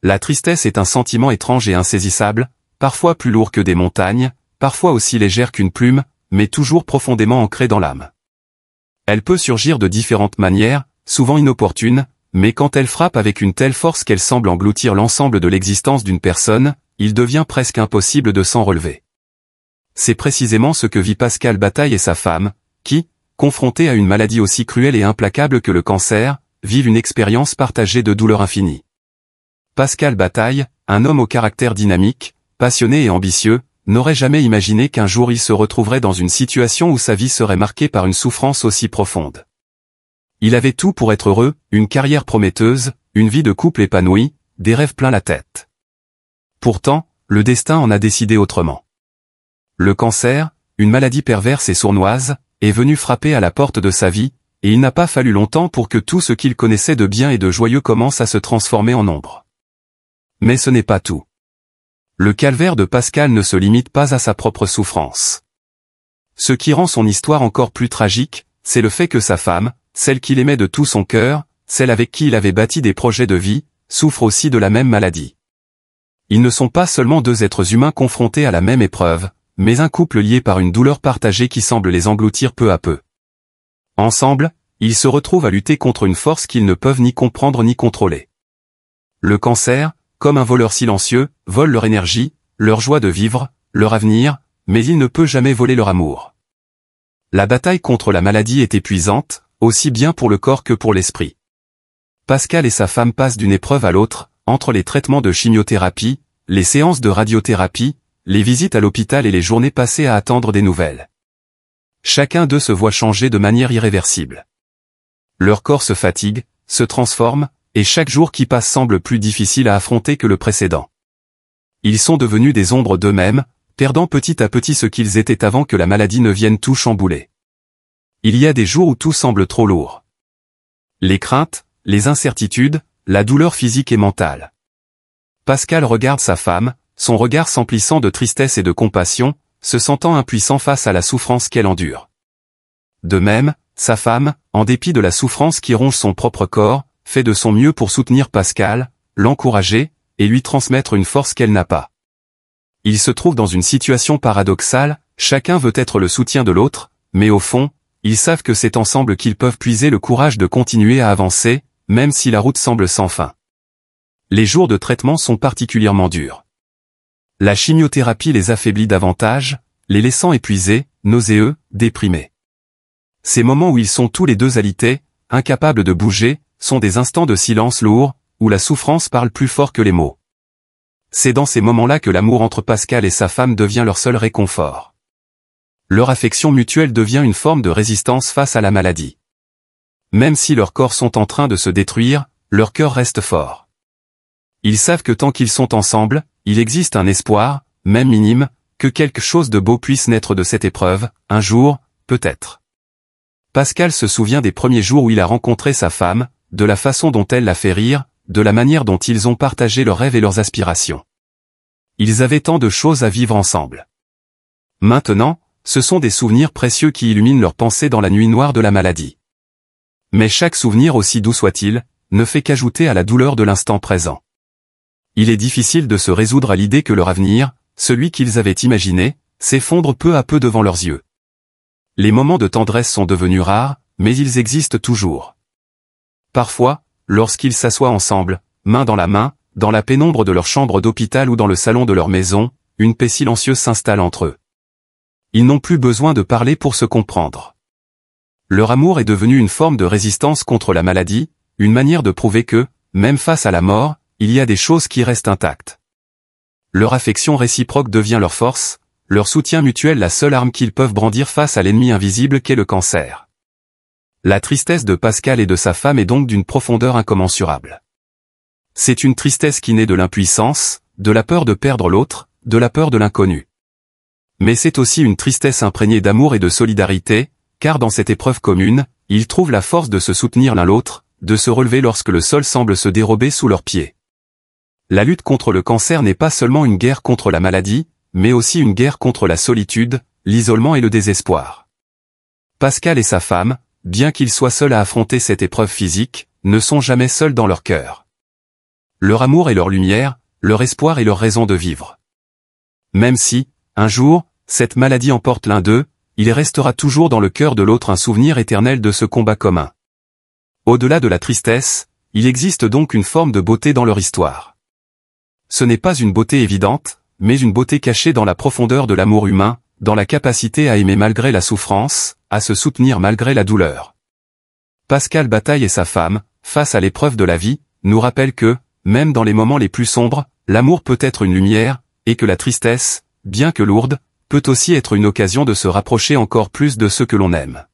La tristesse est un sentiment étrange et insaisissable, parfois plus lourd que des montagnes, parfois aussi légère qu'une plume, mais toujours profondément ancrée dans l'âme. Elle peut surgir de différentes manières, souvent inopportunes, mais quand elle frappe avec une telle force qu'elle semble engloutir l'ensemble de l'existence d'une personne, il devient presque impossible de s'en relever. C'est précisément ce que vit Pascal Bataille et sa femme, qui, confrontés à une maladie aussi cruelle et implacable que le cancer, vivent une expérience partagée de douleur infinie. Pascal Bataille, un homme au caractère dynamique, passionné et ambitieux, n'aurait jamais imaginé qu'un jour il se retrouverait dans une situation où sa vie serait marquée par une souffrance aussi profonde. Il avait tout pour être heureux, une carrière prometteuse, une vie de couple épanouie, des rêves plein la tête. Pourtant, le destin en a décidé autrement. Le cancer, une maladie perverse et sournoise, est venu frapper à la porte de sa vie, et il n'a pas fallu longtemps pour que tout ce qu'il connaissait de bien et de joyeux commence à se transformer en ombre. Mais ce n'est pas tout. Le calvaire de Pascal ne se limite pas à sa propre souffrance. Ce qui rend son histoire encore plus tragique, c'est le fait que sa femme, celle qu'il aimait de tout son cœur, celle avec qui il avait bâti des projets de vie, souffre aussi de la même maladie. Ils ne sont pas seulement deux êtres humains confrontés à la même épreuve, mais un couple lié par une douleur partagée qui semble les engloutir peu à peu. Ensemble, ils se retrouvent à lutter contre une force qu'ils ne peuvent ni comprendre ni contrôler. Le cancer, comme un voleur silencieux, vole leur énergie, leur joie de vivre, leur avenir, mais il ne peut jamais voler leur amour. La bataille contre la maladie est épuisante, aussi bien pour le corps que pour l'esprit. Pascal et sa femme passent d'une épreuve à l'autre, entre les traitements de chimiothérapie, les séances de radiothérapie, les visites à l'hôpital et les journées passées à attendre des nouvelles. Chacun d'eux se voit changer de manière irréversible. Leur corps se fatigue, se transforme, et chaque jour qui passe semble plus difficile à affronter que le précédent. Ils sont devenus des ombres d'eux-mêmes, perdant petit à petit ce qu'ils étaient avant que la maladie ne vienne tout chambouler. Il y a des jours où tout semble trop lourd. Les craintes, les incertitudes, la douleur physique et mentale. Pascal regarde sa femme, son regard s'emplissant de tristesse et de compassion, se sentant impuissant face à la souffrance qu'elle endure. De même, sa femme, en dépit de la souffrance qui ronge son propre corps, fait de son mieux pour soutenir Pascal, l'encourager, et lui transmettre une force qu'elle n'a pas. Ils se trouvent dans une situation paradoxale, chacun veut être le soutien de l'autre, mais au fond, ils savent que c'est ensemble qu'ils peuvent puiser le courage de continuer à avancer, même si la route semble sans fin. Les jours de traitement sont particulièrement durs. La chimiothérapie les affaiblit davantage, les laissant épuisés, nauséeux, déprimés. Ces moments où ils sont tous les deux alités, incapables de bouger, sont des instants de silence lourd, où la souffrance parle plus fort que les mots. C'est dans ces moments-là que l'amour entre Pascal et sa femme devient leur seul réconfort. Leur affection mutuelle devient une forme de résistance face à la maladie. Même si leurs corps sont en train de se détruire, leur cœur reste fort. Ils savent que tant qu'ils sont ensemble, il existe un espoir, même minime, que quelque chose de beau puisse naître de cette épreuve, un jour, peut-être. Pascal se souvient des premiers jours où il a rencontré sa femme, de la façon dont elle l'a fait rire, de la manière dont ils ont partagé leurs rêves et leurs aspirations. Ils avaient tant de choses à vivre ensemble. Maintenant, ce sont des souvenirs précieux qui illuminent leurs pensées dans la nuit noire de la maladie. Mais chaque souvenir, aussi doux soit-il, ne fait qu'ajouter à la douleur de l'instant présent. Il est difficile de se résoudre à l'idée que leur avenir, celui qu'ils avaient imaginé, s'effondre peu à peu devant leurs yeux. Les moments de tendresse sont devenus rares, mais ils existent toujours. Parfois, lorsqu'ils s'assoient ensemble, main dans la pénombre de leur chambre d'hôpital ou dans le salon de leur maison, une paix silencieuse s'installe entre eux. Ils n'ont plus besoin de parler pour se comprendre. Leur amour est devenu une forme de résistance contre la maladie, une manière de prouver que, même face à la mort, il y a des choses qui restent intactes. Leur affection réciproque devient leur force, leur soutien mutuel la seule arme qu'ils peuvent brandir face à l'ennemi invisible qu'est le cancer. La tristesse de Pascal et de sa femme est donc d'une profondeur incommensurable. C'est une tristesse qui naît de l'impuissance, de la peur de perdre l'autre, de la peur de l'inconnu. Mais c'est aussi une tristesse imprégnée d'amour et de solidarité, car dans cette épreuve commune, ils trouvent la force de se soutenir l'un l'autre, de se relever lorsque le sol semble se dérober sous leurs pieds. La lutte contre le cancer n'est pas seulement une guerre contre la maladie, mais aussi une guerre contre la solitude, l'isolement et le désespoir. Pascal et sa femme, bien qu'ils soient seuls à affronter cette épreuve physique, ne sont jamais seuls dans leur cœur. leur amour et leur lumière, leur espoir et leur raison de vivre. Même si, un jour, cette maladie emporte l'un d'eux, il restera toujours dans le cœur de l'autre un souvenir éternel de ce combat commun. Au-delà de la tristesse, il existe donc une forme de beauté dans leur histoire. Ce n'est pas une beauté évidente, mais une beauté cachée dans la profondeur de l'amour humain, dans la capacité à aimer malgré la souffrance, à se soutenir malgré la douleur. Pascal Bataille et sa femme, face à l'épreuve de la vie, nous rappellent que, même dans les moments les plus sombres, l'amour peut être une lumière, et que la tristesse, bien que lourde, peut aussi être une occasion de se rapprocher encore plus de ceux que l'on aime.